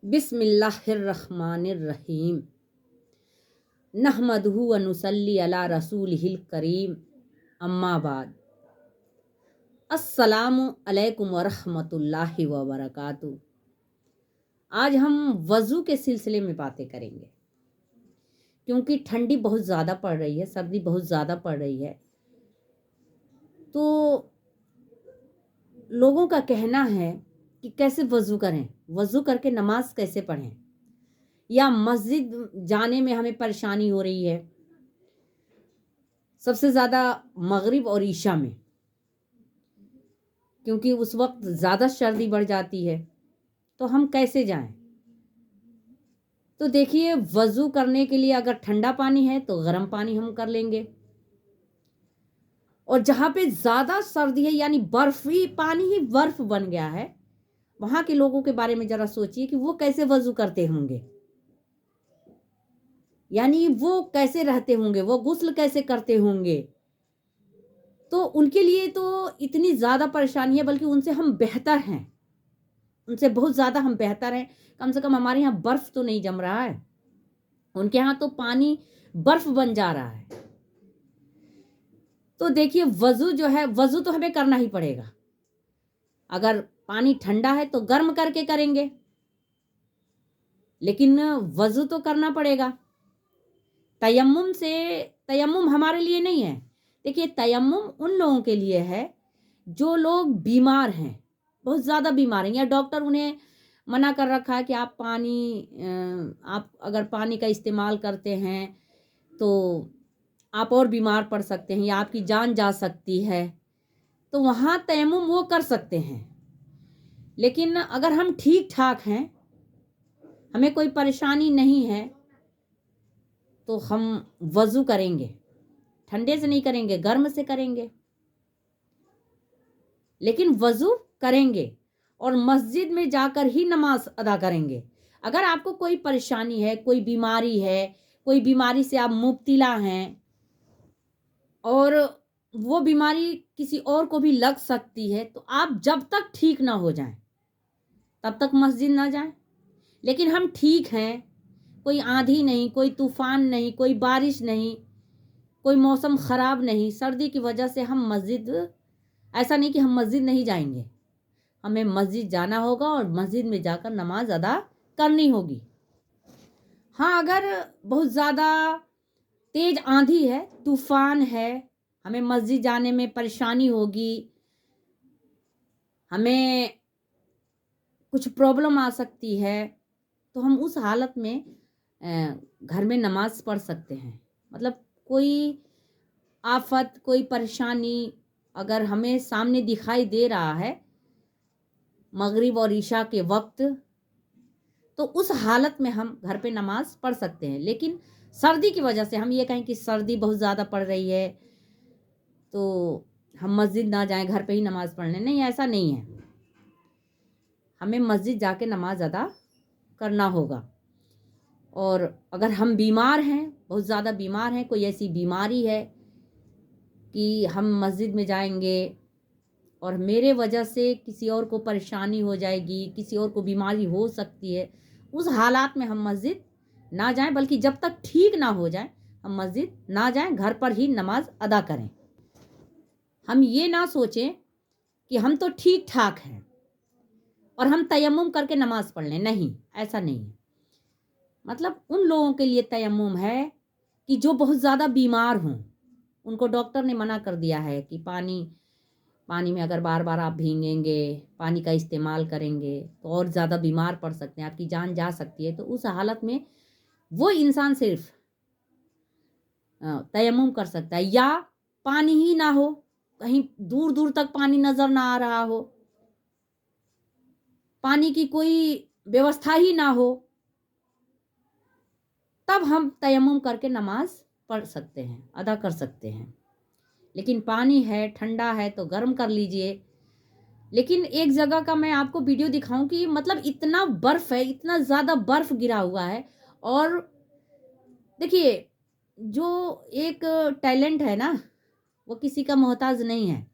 बिस्मिल्लाहिर्रहमानिर्रहीम नहमदहु व नुसल्ली अला रसूलिहिल करीम अम्मा बाद अस्सलामु अलैकुम व रहमतुल्लाहि व बरकातुहू। आज हम वज़ू के सिलसिले में बातें करेंगे, क्योंकि ठंडी बहुत ज़्यादा पड़ रही है, सर्दी बहुत ज़्यादा पड़ रही है। तो लोगों का कहना है कि कैसे वज़ू करें, वज़ू करके नमाज कैसे पढ़ें, या मस्जिद जाने में हमें परेशानी हो रही है, सबसे ज़्यादा मगरिब और ईशा में, क्योंकि उस वक्त ज़्यादा सर्दी बढ़ जाती है। तो हम कैसे जाएं? तो देखिए, वज़ू करने के लिए अगर ठंडा पानी है तो गर्म पानी हम कर लेंगे, और जहाँ पे ज़्यादा सर्दी है यानी बर्फ़ी पानी ही बर्फ़ बन गया है, वहाँ के लोगों के बारे में ज़रा सोचिए कि वो कैसे वज़ू करते होंगे, यानी वो कैसे रहते होंगे, वो गुस्ल कैसे करते होंगे। तो उनके लिए तो इतनी ज़्यादा परेशानी है, बल्कि उनसे हम बेहतर हैं, उनसे बहुत ज़्यादा हम बेहतर हैं। कम से कम हमारे यहाँ बर्फ़ तो नहीं जम रहा है, उनके यहाँ तो पानी बर्फ़ बन जा रहा है। तो देखिए, वज़ू जो है, वज़ू तो हमें करना ही पड़ेगा। अगर पानी ठंडा है तो गर्म करके करेंगे, लेकिन वज़ू तो करना पड़ेगा। तयम्मुम हमारे लिए नहीं है। देखिए, तयम्मुम उन लोगों के लिए है जो लोग बीमार हैं, बहुत ज़्यादा बीमार हैं, या डॉक्टर उन्हें मना कर रखा है कि आप अगर पानी का इस्तेमाल करते हैं तो आप और बीमार पड़ सकते हैं या आपकी जान जा सकती है, तो वहाँ तयम्मुम वो कर सकते हैं। लेकिन अगर हम ठीक ठाक हैं, हमें कोई परेशानी नहीं है, तो हम वज़ू करेंगे। ठंडे से नहीं करेंगे, गर्म से करेंगे, लेकिन वज़ू करेंगे और मस्जिद में जाकर ही नमाज अदा करेंगे। अगर आपको कोई परेशानी है, कोई बीमारी है, कोई बीमारी से आप मुब्तला हैं और वो बीमारी किसी और को भी लग सकती है, तो आप जब तक ठीक ना हो जाएं तब तक मस्जिद ना जाएं। लेकिन हम ठीक हैं, कोई आंधी नहीं, कोई तूफ़ान नहीं, कोई बारिश नहीं, कोई मौसम ख़राब नहीं, सर्दी की वजह से हम मस्जिद, ऐसा नहीं कि हम मस्जिद नहीं जाएंगे, हमें मस्जिद जाना होगा और मस्जिद में जाकर नमाज अदा करनी होगी। हाँ, अगर बहुत ज़्यादा तेज़ आंधी है, तूफ़ान है, हमें मस्जिद जाने में परेशानी होगी, हमें कुछ प्रॉब्लम आ सकती है, तो हम उस हालत में घर में नमाज पढ़ सकते हैं। मतलब कोई आफत, कोई परेशानी अगर हमें सामने दिखाई दे रहा है मगरिब और ईशा के वक्त, तो उस हालत में हम घर पे नमाज पढ़ सकते हैं। लेकिन सर्दी की वजह से हम ये कहें कि सर्दी बहुत ज़्यादा पड़ रही है तो हम मस्जिद ना जाएं, घर पे ही नमाज पढ़ने, नहीं, ऐसा नहीं है। हमें मस्जिद जाके नमाज अदा करना होगा। और अगर हम बीमार हैं, बहुत ज़्यादा बीमार हैं, कोई ऐसी बीमारी है कि हम मस्जिद में जाएंगे और मेरे वजह से किसी और को परेशानी हो जाएगी, किसी और को बीमारी हो सकती है, उस हालात में हम मस्जिद ना जाएं, बल्कि जब तक ठीक ना हो जाए हम मस्जिद ना जाएं, घर पर ही नमाज अदा करें। हम ये ना सोचें कि हम तो ठीक ठाक हैं और हम तयम्मुम करके नमाज पढ़ लें, नहीं, ऐसा नहीं है। मतलब उन लोगों के लिए तयम्मुम है कि जो बहुत ज़्यादा बीमार हों, उनको डॉक्टर ने मना कर दिया है कि पानी में अगर बार बार आप भीगेंगे, पानी का इस्तेमाल करेंगे तो और ज़्यादा बीमार पड़ सकते हैं, आपकी जान जा सकती है। तो उस हालत में वो इंसान सिर्फ तयम्मुम कर सकता है, या पानी ही ना हो, कहीं दूर दूर तक पानी नज़र ना आ रहा हो, पानी की कोई व्यवस्था ही ना हो, तब हम तयम्मुम करके नमाज पढ़ सकते हैं, अदा कर सकते हैं। लेकिन पानी है, ठंडा है, तो गर्म कर लीजिए। लेकिन एक जगह का मैं आपको वीडियो दिखाऊं कि मतलब इतना बर्फ़ है, इतना ज़्यादा बर्फ़ गिरा हुआ है। और देखिए, जो एक टैलेंट है ना, वो किसी का मोहताज नहीं है।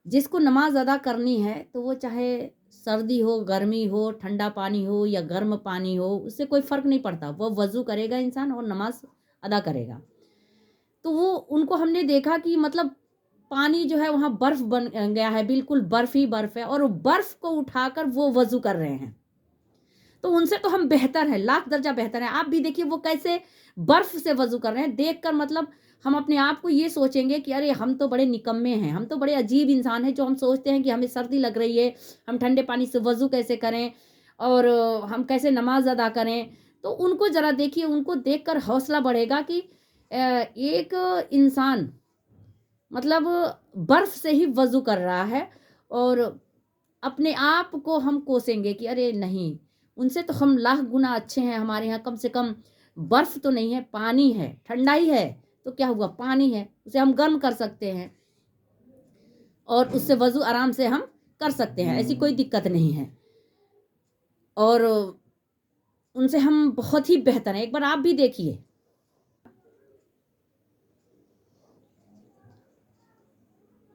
जिसको नमाज अदा करनी है तो वो चाहे सर्दी हो, गर्मी हो, ठंडा पानी हो या गर्म पानी हो, उससे कोई फ़र्क नहीं पड़ता। वो वज़ू करेगा इंसान और नमाज़ अदा करेगा। तो वो उनको हमने देखा कि मतलब पानी जो है वहाँ बर्फ़ बन गया है, बिल्कुल बर्फ़ ही बर्फ़ है, और वो बर्फ़ को उठाकर वो वज़ू कर रहे हैं। तो उनसे तो हम बेहतर हैं, लाख दर्जा बेहतर हैं। आप भी देखिए वो कैसे बर्फ़ से वज़ू कर रहे हैं, देखकर मतलब हम अपने आप को ये सोचेंगे कि अरे हम तो बड़े निकम्मे हैं, हम तो बड़े अजीब इंसान हैं, जो हम सोचते हैं कि हमें सर्दी लग रही है, हम ठंडे पानी से वज़ू कैसे करें और हम कैसे नमाज़ अदा करें। तो उनको ज़रा देखिए, उनको देखकर हौसला बढ़ेगा कि एक इंसान मतलब बर्फ़ से ही वज़ू कर रहा है, और अपने आप को हम कोसेंगे कि अरे नहीं, उनसे तो हम लाख गुना अच्छे हैं, हमारे यहाँ कम से कम बर्फ़ तो नहीं है, पानी है, ठंडा ही है, तो क्या हुआ, पानी है, उसे हम गर्म कर सकते हैं और उससे वज़ू आराम से हम कर सकते हैं, ऐसी कोई दिक्कत नहीं है। और उनसे हम बहुत ही बेहतर हैं, एक बार आप भी देखिए।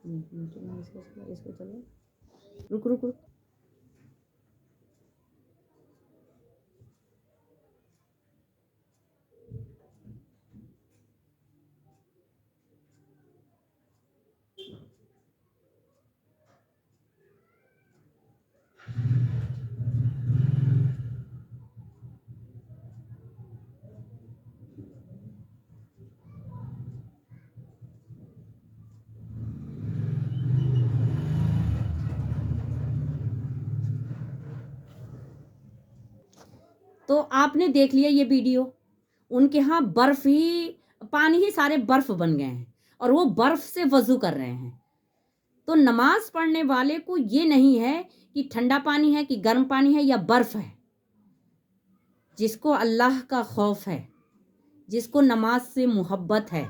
इसको चलो, रुक रुक रुक। तो आपने देख लिया ये वीडियो, उनके यहाँ बर्फ ही, पानी ही सारे बर्फ बन गए हैं और वो बर्फ से वज़ू कर रहे हैं। तो नमाज पढ़ने वाले को ये नहीं है कि ठंडा पानी है कि गर्म पानी है या बर्फ है। जिसको अल्लाह का खौफ है, जिसको नमाज से मोहब्बत है,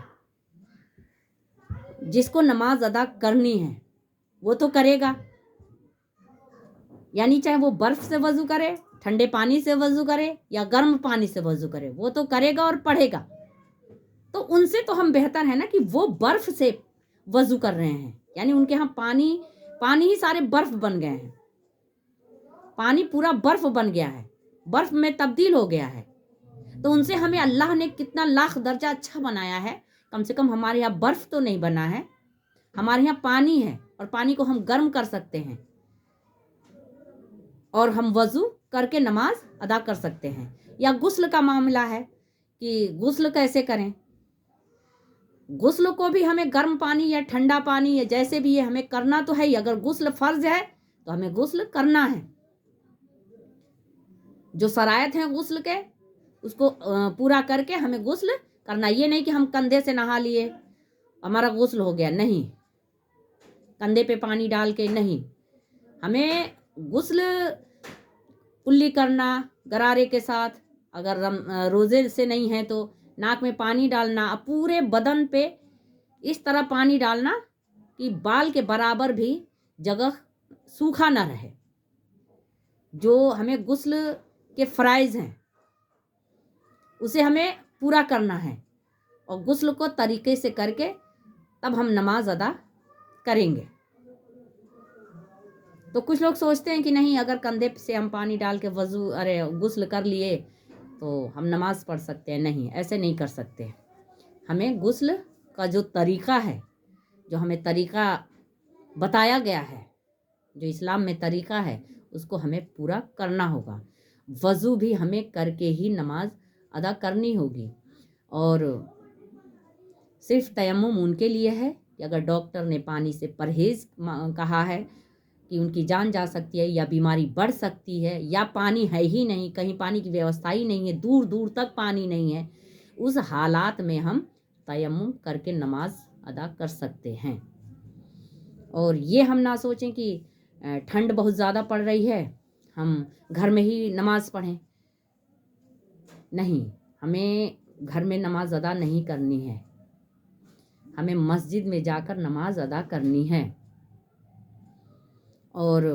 जिसको नमाज अदा करनी है, वो तो करेगा। यानी चाहे वो बर्फ से वज़ू करे, ठंडे पानी से वज़ू करे या गर्म पानी से वज़ू करे, वो तो करेगा और पढ़ेगा। तो उनसे तो हम बेहतर हैं ना कि वो बर्फ से वज़ू कर रहे हैं, यानी उनके यहाँ पानी ही सारे बर्फ बन गए हैं, पानी पूरा बर्फ बन गया है, बर्फ में तब्दील हो गया है। तो उनसे हमें अल्लाह ने कितना लाख दर्जा अच्छा बनाया है। कम से कम हमारे यहाँ बर्फ तो नहीं बना है, हमारे यहाँ पानी है और पानी को हम गर्म कर सकते हैं और हम वज़ू करके नमाज अदा कर सकते हैं। या गुस्ल का मामला है कि गुस्ल कैसे करें, गुस्ल को भी हमें गर्म पानी या ठंडा पानी या जैसे भी है हमें करना तो है ही। अगर गुस्ल फ़र्ज है तो हमें गुस्ल करना है। जो शरायत हैं गुस्ल के, उसको पूरा करके हमें गुस्ल करना। ये नहीं कि हम कंधे से नहा लिए हमारा गुस्ल हो गया, नहीं, कंधे पे पानी डाल के नहीं। हमें गुस्ल कुल्ली करना गरारे के साथ, अगर रोज़े से नहीं है तो नाक में पानी डालना, पूरे बदन पे इस तरह पानी डालना कि बाल के बराबर भी जगह सूखा ना रहे। जो हमें गुस्ल के फ़राइज़ हैं उसे हमें पूरा करना है और गुस्ल को तरीके से करके तब हम नमाज अदा करेंगे। तो कुछ लोग सोचते हैं कि नहीं, अगर कंधे से हम पानी डाल के गुस्ल कर लिए तो हम नमाज पढ़ सकते हैं। नहीं, ऐसे नहीं कर सकते। हमें गुस्ल का जो तरीक़ा है, जो हमें तरीक़ा बताया गया है, जो इस्लाम में तरीक़ा है, उसको हमें पूरा करना होगा। वज़ू भी हमें करके ही नमाज अदा करनी होगी। और सिर्फ तयम्मुम उनके लिए है कि अगर डॉक्टर ने पानी से परहेज़ कहा है कि उनकी जान जा सकती है या बीमारी बढ़ सकती है या पानी है ही नहीं, कहीं पानी की व्यवस्था ही नहीं है, दूर दूर तक पानी नहीं है, उस हालात में हम तयम्मुम करके नमाज अदा कर सकते हैं। और ये हम ना सोचें कि ठंड बहुत ज़्यादा पड़ रही है, हम घर में ही नमाज पढ़ें। नहीं, हमें घर में नमाज अदा नहीं करनी है, हमें मस्जिद में जाकर नमाज अदा करनी है। और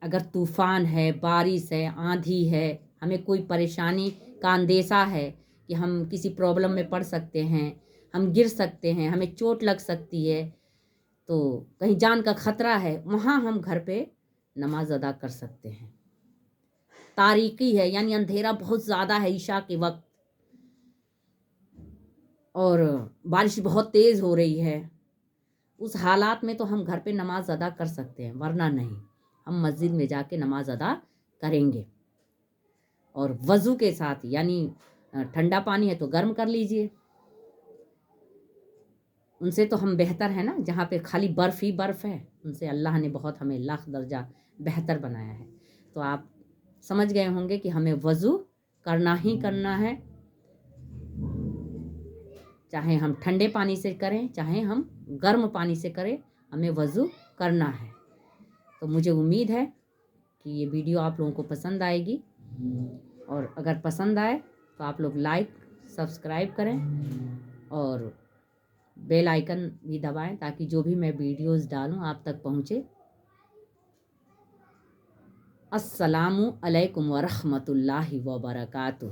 अगर तूफ़ान है, बारिश है, आंधी है, हमें कोई परेशानी का अंदेशा है कि हम किसी प्रॉब्लम में पड़ सकते हैं, हम गिर सकते हैं, हमें चोट लग सकती है, तो कहीं जान का ख़तरा है, वहाँ हम घर पे نماز ادا کر سکتے ہیں۔ تاریکی ہے یعنی اندھیرا بہت زیادہ ہے عشاء کے وقت، اور بارش بہت تیز ہو رہی ہے، اس حالات میں تو ہم گھر پہ نماز ادا کر سکتے ہیں، ورنہ نہیں، ہم مسجد میں جا کے نماز ادا کریں گے۔ اور وضو کے ساتھ، یعنی ٹھنڈا پانی ہے تو گرم کر لیجئے، ان سے تو ہم بہتر ہے نا، جہاں پہ خالی برف ہی برف ہے ان سے اللہ نے بہت ہمیں لاکھ درجہ بہتر بنایا ہے۔ تو آپ سمجھ گئے ہوں گے کہ ہمیں وضو کرنا ہی کرنا ہے، چاہے ہم ٹھنڈے پانی سے کریں چاہے ہم گرم پانی سے کریں، ہمیں وضو کرنا ہے۔ تو مجھے امید ہے کہ یہ ویڈیو آپ لوگوں کو پسند آئے گی، اور اگر پسند آئے تو آپ لوگ لائک سبسکرائب کریں اور بیل آئیکن بھی دبائیں تاکہ جو بھی میں ویڈیوز ڈالوں آپ تک پہنچے۔ السلام علیکم ورحمۃ اللہ وبرکاتہ۔